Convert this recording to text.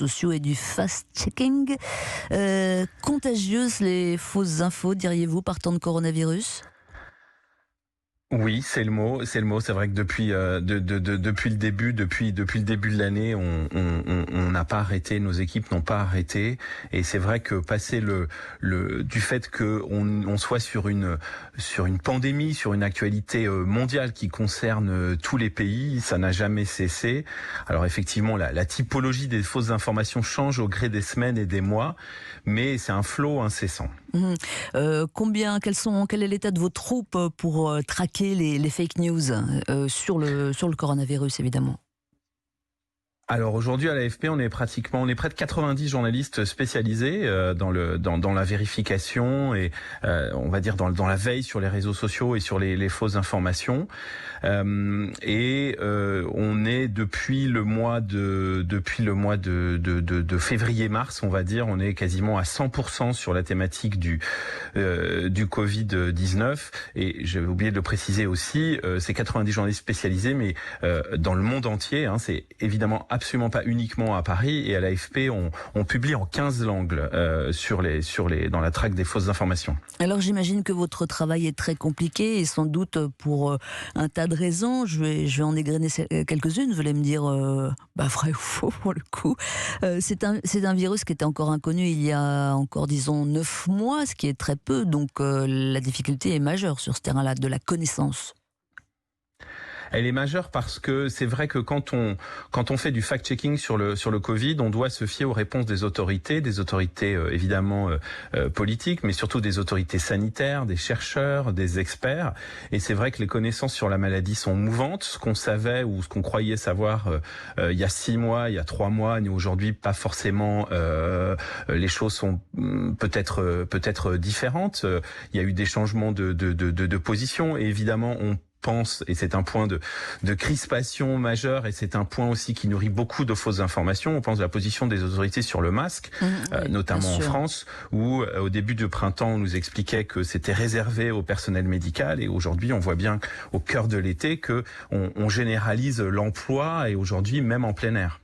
sociaux et du fast-checking. Contagieuses les fausses infos, diriez-vous, par temps de coronavirus ? Oui, c'est le mot. C'est le mot. C'est vrai que depuis depuis le début, depuis le début de l'année, on n'a pas arrêté. Nos équipes n'ont pas arrêté. Et c'est vrai que passer du fait que on soit sur une pandémie, sur une actualité mondiale qui concerne tous les pays, ça n'a jamais cessé. Alors effectivement, la typologie des fausses informations change au gré des semaines et des mois, mais c'est un flot incessant. Quel est l'état de vos troupes pour traquer les fake news sur le coronavirus, évidemment? Alors aujourd'hui à l'AFP, on est près de 90 journalistes spécialisés dans la vérification et on va dire dans la veille sur les réseaux sociaux et sur les fausses informations. On est depuis le mois de février-mars, on va dire, on est quasiment à 100% sur la thématique du Covid-19. Et j'avais oublié de le préciser aussi, c'est 90 journalistes spécialisés, mais dans le monde entier. C'est évidemment absolument pas uniquement à Paris, et à l'AFP on publie en 15 langues dans la traque des fausses informations. Alors j'imagine que votre travail est très compliqué et sans doute pour un tas de raisons. Je vais en égrener quelques-unes. Vous allez me dire vrai ou faux pour le coup. C'est un virus qui était encore inconnu il y a encore disons 9 mois, ce qui est très peu, donc la difficulté est majeure sur ce terrain-là de la connaissance. Elle est majeure parce que c'est vrai que quand on fait du fact-checking sur le Covid, on doit se fier aux réponses des autorités évidemment politiques, mais surtout des autorités sanitaires, des chercheurs, des experts. Et c'est vrai que les connaissances sur la maladie sont mouvantes. Ce qu'on savait ou ce qu'on croyait savoir il y a 6 mois, il y a 3 mois, mais aujourd'hui pas forcément. Les choses sont peut-être différentes. Il y a eu des changements de position, et évidemment on pense, et c'est un point de crispation majeur, et c'est un point aussi qui nourrit beaucoup de fausses informations. On pense à la position des autorités sur le masque, notamment en France, où au début du printemps, on nous expliquait que c'était réservé au personnel médical, et aujourd'hui, on voit bien au cœur de l'été que on généralise l'emploi, et aujourd'hui, même en plein air.